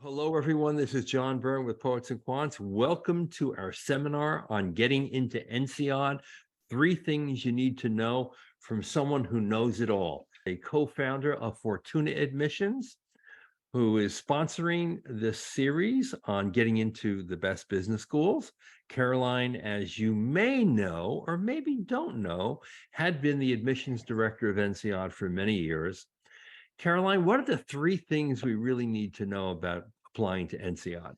Hello, everyone. This is John Byrne with Poets and Quants. Welcome to our seminar on getting into INSEAD. 3 things you need to know from someone who knows it all. A co-founder of Fortuna Admissions, who is sponsoring this series on getting into the best business schools. Caroline, as you may know, or maybe don't know, had been the admissions director of INSEAD for many years. Caroline, what are the 3 things we really need to know about applying to INSEAD?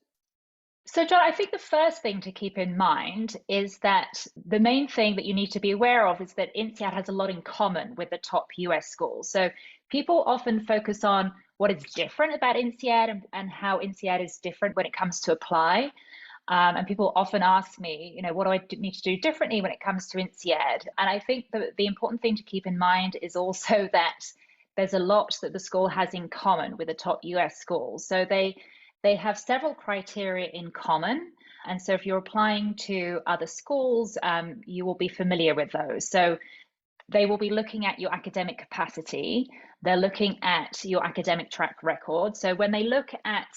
So, John, I think the first thing to keep in mind is that the main thing that you need to be aware of is that INSEAD has a lot in common with the top US schools. So people often focus on what is different about INSEAD and how INSEAD is different when it comes to apply. And people often ask me, what do I need to do differently when it comes to INSEAD? And I think the important thing to keep in mind is also that there's a lot that the school has in common with the top US schools. So they have several criteria in common. And so if you're applying to other schools, you will be familiar with those. So they will be looking at your academic capacity. They're looking at your academic track record. So when they look at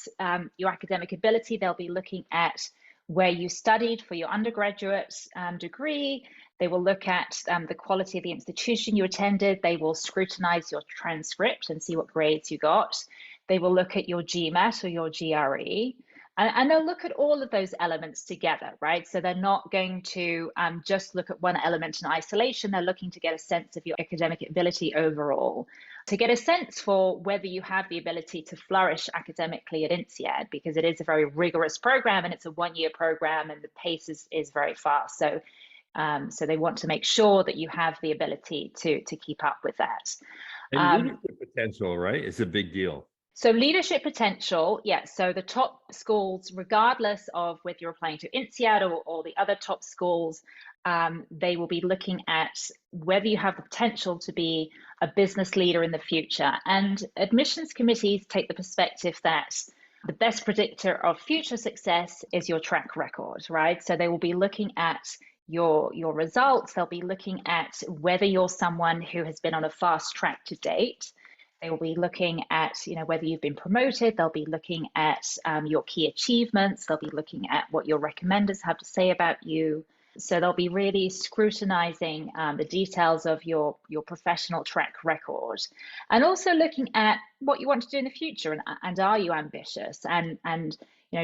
your academic ability, they'll be looking at where you studied for your undergraduate degree. They will look at the quality of the institution you attended. They will scrutinize your transcript and see what grades you got. They will look at your GMAT or your GRE, and they'll look at all of those elements together, right? So they're not going to just look at one element in isolation. They're looking to get a sense of your academic ability overall, to get a sense for whether you have the ability to flourish academically at INSEAD, because it is a very rigorous program and it's a 1-year program and the pace is very fast. So they want to make sure that you have the ability to keep up with that. And leadership potential, right, is a big deal. So leadership potential, yes. So the top schools, regardless of whether you're applying to INSEAD or the other top schools, they will be looking at whether you have the potential to be a business leader in the future. And admissions committees take the perspective that the best predictor of future success is your track record, right? So they will be looking at your results. They'll be looking at whether you're someone who has been on a fast track to date. They will be looking at, whether you've been promoted. They'll be looking at your key achievements. They'll be looking at what your recommenders have to say about you. So they'll be really scrutinizing the details of your professional track record, and also looking at what you want to do in the future. And are you ambitious? And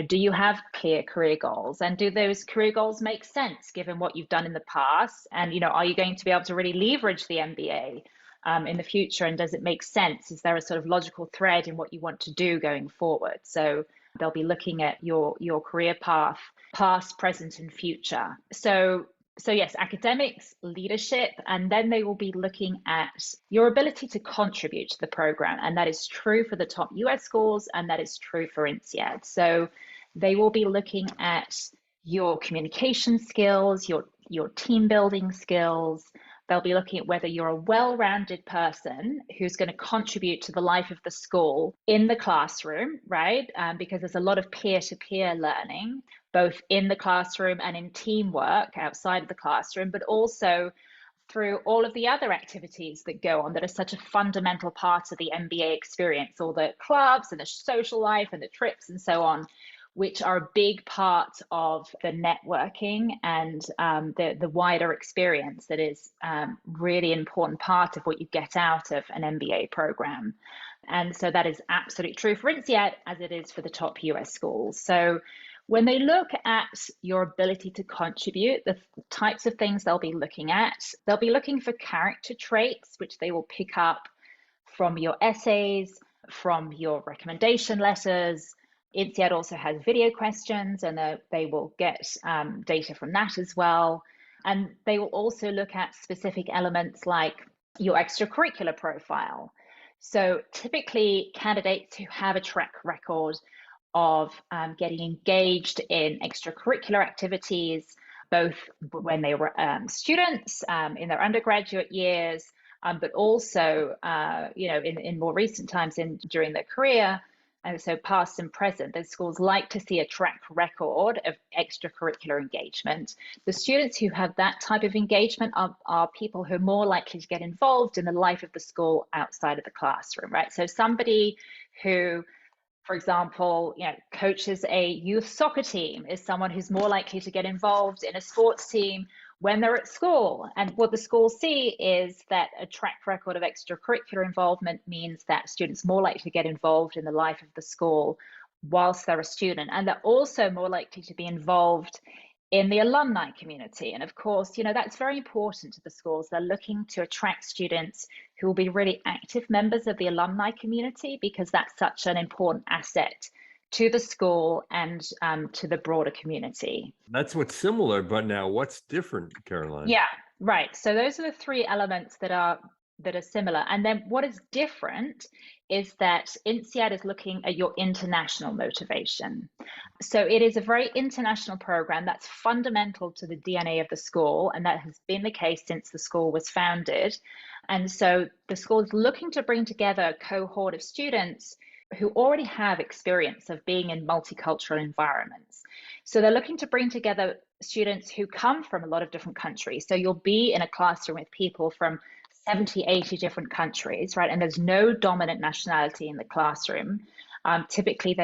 do you have clear career goals? And do those career goals make sense given what you've done in the past? And are you going to be able to really leverage the MBA in the future, and does it make sense? Is there a sort of logical thread in what you want to do going forward? So they'll be looking at your career path, past, present, and future. So yes, academics, leadership, and then they will be looking at your ability to contribute to the program. And that is true for the top US schools, and that is true for INSEAD. So they will be looking at your communication skills, your team building skills. They'll be looking at whether you're a well-rounded person who's going to contribute to the life of the school in the classroom, right? Because there's a lot of peer-to-peer learning, both in the classroom and in teamwork outside of the classroom, but also through all of the other activities that go on that are such a fundamental part of the MBA experience, all the clubs and the social life and the trips and so on, which are a big part of the networking and the wider experience that is really important part of what you get out of an MBA program. And so that is absolutely true for INSEAD as it is for the top US schools. So when they look at your ability to contribute, the types of things they'll be looking for character traits, which they will pick up from your essays, from your recommendation letters. INSEAD also has video questions, and they will get data from that as well. And they will also look at specific elements like your extracurricular profile. So typically candidates who have a track record of getting engaged in extracurricular activities, both when they were students in their undergraduate years, but also in more recent times during their career. And so past and present, those schools like to see a track record of extracurricular engagement. The students who have that type of engagement are people who are more likely to get involved in the life of the school outside of the classroom, right? So somebody who For example, coaches a youth soccer team is someone who's more likely to get involved in a sports team when they're at school. And what the schools see is that a track record of extracurricular involvement means that students are more likely to get involved in the life of the school whilst they're a student. And they're also more likely to be involved in the alumni community. And of course, that's very important to the schools. They're looking to attract students who will be really active members of the alumni community, because that's such an important asset to the school and to the broader community. That's what's similar, but now what's different, Caroline? Yeah, right. So those are the three elements that are similar. And then what is different is that INSEAD is looking at your international motivation. So it is a very international program that's fundamental to the DNA of the school, and that has been the case since the school was founded. And so the school is looking to bring together a cohort of students who already have experience of being in multicultural environments. So they're looking to bring together students who come from a lot of different countries. So you'll be in a classroom with people from 70, 80 different countries, right? And there's no dominant nationality in the classroom. Typically,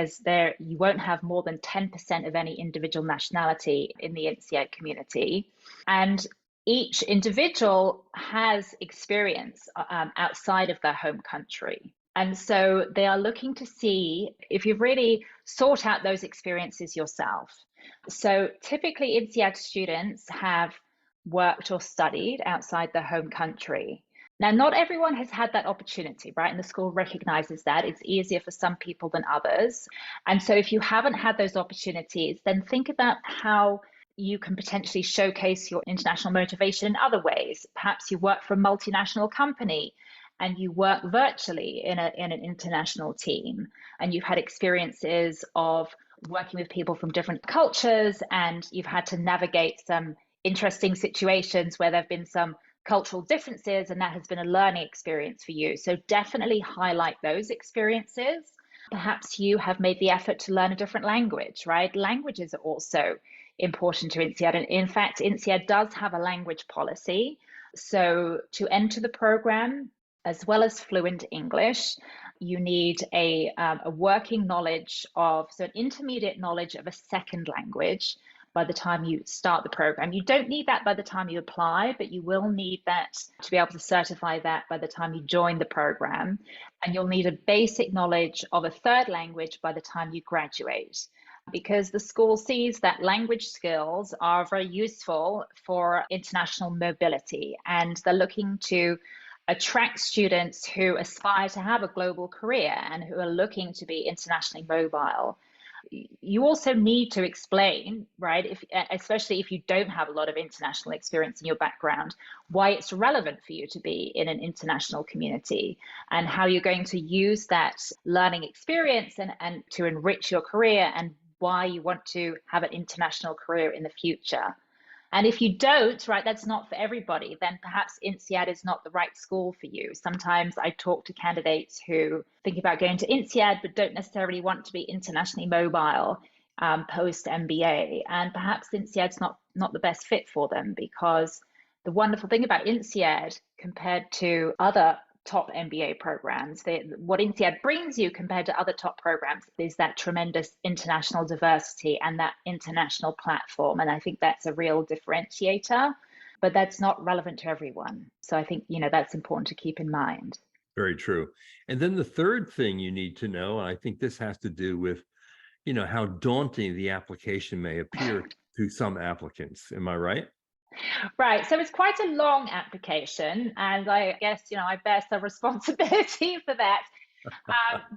you won't have more than 10% of any individual nationality in the INSEAD community. And each individual has experience outside of their home country. And so they are looking to see if you've really sought out those experiences yourself. So typically, INSEAD students have worked or studied outside their home country. Now, not everyone has had that opportunity, right? And the school recognizes that. It's easier for some people than others. And so if you haven't had those opportunities, then think about how you can potentially showcase your international motivation in other ways. Perhaps you work for a multinational company and you work virtually in an international team, and you've had experiences of working with people from different cultures, and you've had to navigate some interesting situations where there have been some cultural differences, and that has been a learning experience for you. So definitely highlight those experiences. Perhaps you have made the effort to learn a different language, right? Languages are also important to INSEAD. And in fact, INSEAD does have a language policy. So to enter the program, as well as fluent English, you need a working knowledge of, so an intermediate knowledge of a second language by the time you start the program. You don't need that by the time you apply, but you will need that to be able to certify that by the time you join the program. And you'll need a basic knowledge of a third language by the time you graduate, because the school sees that language skills are very useful for international mobility, and they're looking to attract students who aspire to have a global career and who are looking to be internationally mobile. You also need to explain, right, especially if you don't have a lot of international experience in your background, why it's relevant for you to be in an international community, and how you're going to use that learning experience and to enrich your career, and why you want to have an international career in the future. And if you don't, right, that's not for everybody, then perhaps INSEAD is not the right school for you. Sometimes I talk to candidates who think about going to INSEAD but don't necessarily want to be internationally mobile post MBA. And perhaps INSEAD's not the best fit for them, because the wonderful thing about INSEAD compared to other top MBA programs, what INSEAD brings you compared to other top programs is that tremendous international diversity and that international platform. And I think that's a real differentiator, but that's not relevant to everyone. So I think, that's important to keep in mind. Very true. And then the third thing you need to know, and I think this has to do with, how daunting the application may appear to some applicants. Am I right? Right. So it's quite a long application, and I guess, I bear some responsibility for that.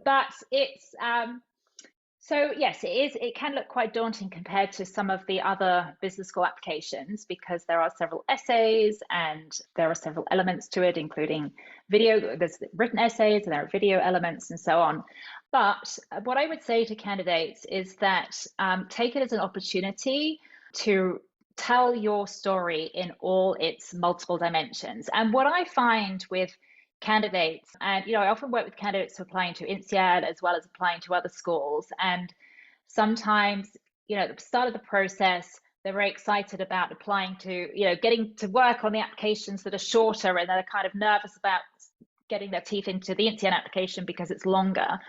But it's, so yes, it is. It can look quite daunting compared to some of the other business school applications, because there are several essays and there are several elements to it, including video. There's written essays and there are video elements and so on. But what I would say to candidates is that take it as an opportunity to tell your story in all its multiple dimensions. And what I find with candidates, and I often work with candidates applying to INSEAD as well as applying to other schools, and sometimes at the start of the process they're very excited about applying to getting to work on the applications that are shorter, and they're kind of nervous about getting their teeth into the INSEAD application because it's longer.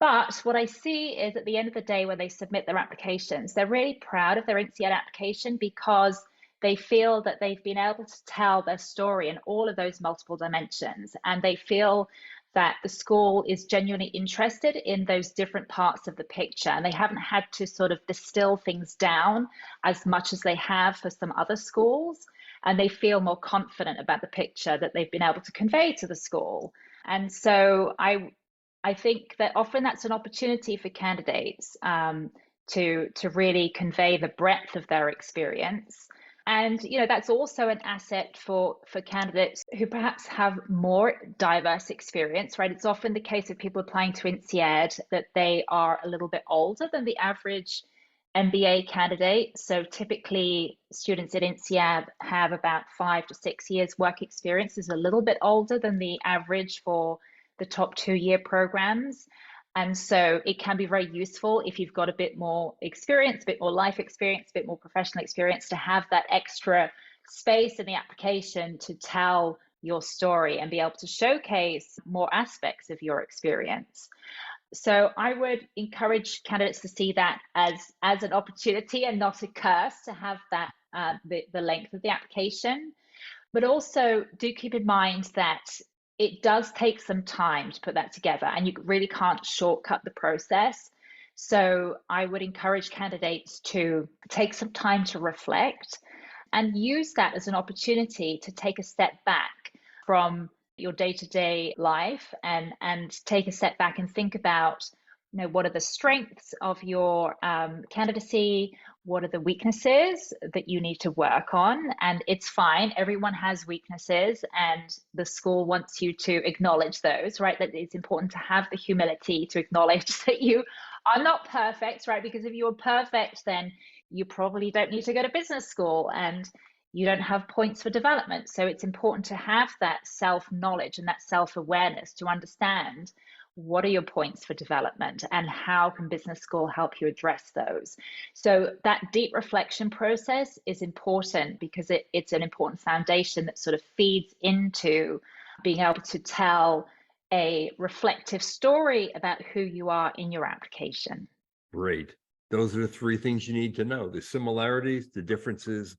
But what I see is at the end of the day, when they submit their applications, they're really proud of their INSEAD application because they feel that they've been able to tell their story in all of those multiple dimensions. And they feel that the school is genuinely interested in those different parts of the picture. And they haven't had to sort of distill things down as much as they have for some other schools. And they feel more confident about the picture that they've been able to convey to the school. And so I think that often that's an opportunity for candidates to really convey the breadth of their experience. And that's also an asset for candidates who perhaps have more diverse experience, right? It's often the case of people applying to INSEAD that they are a little bit older than the average MBA candidate. So typically students at INSEAD have about 5 to 6 years work experience, is a little bit older than the average for the top 2-year programs. And so it can be very useful if you've got a bit more experience, a bit more life experience, a bit more professional experience, to have that extra space in the application to tell your story and be able to showcase more aspects of your experience. So I would encourage candidates to see that as an opportunity and not a curse to have that the length of the application. But also do keep in mind that it does take some time to put that together, and you really can't shortcut the process. So I would encourage candidates to take some time to reflect and use that as an opportunity to take a step back from your day-to-day life and take a step back and think about, what are the strengths of your candidacy? What are the weaknesses that you need to work on? And it's fine. Everyone has weaknesses, and the school wants you to acknowledge those, right? That it's important to have the humility to acknowledge that you are not perfect, right? Because if you were perfect, then you probably don't need to go to business school and you don't have points for development. So it's important to have that self-knowledge and that self-awareness to understand what are your points for development and how can business school help you address those. So that deep reflection process is important because it's an important foundation that sort of feeds into being able to tell a reflective story about who you are in your application. Great. Those are the 3 things you need to know: the similarities, the differences,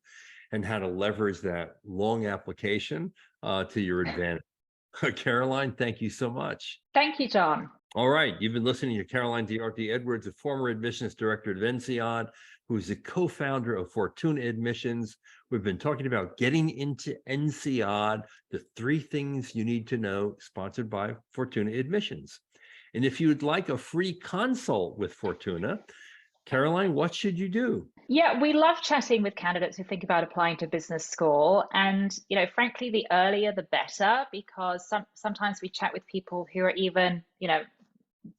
and how to leverage that long application to your advantage. Caroline, thank you so much. Thank you, John. All right, you've been listening to Caroline Diarte Edwards, a former admissions director at INSEAD, who's the co-founder of Fortuna Admissions. We've been talking about getting into INSEAD, the 3 things you need to know, sponsored by Fortuna Admissions. And if you'd like a free consult with Fortuna, Caroline, what should you do? Yeah, we love chatting with candidates who think about applying to business school. And, frankly, the earlier the better, because sometimes we chat with people who are even,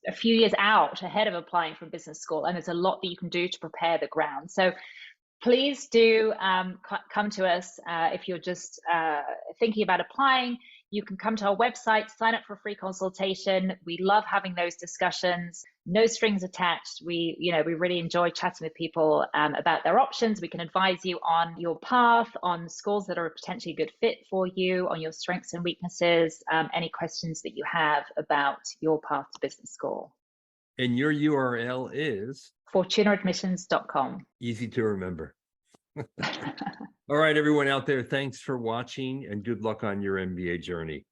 a few years out ahead of applying for business school. And there's a lot that you can do to prepare the ground. So please do come to us if you're just thinking about applying. You can come to our website, sign up for a free consultation. We love having those discussions, no strings attached. We really enjoy chatting with people about their options. We can advise you on your path, on schools that are a potentially good fit for you, on your strengths and weaknesses, any questions that you have about your path to business school. And your URL is? FortunaAdmissions.com. Easy to remember. All right, everyone out there, thanks for watching and good luck on your MBA journey.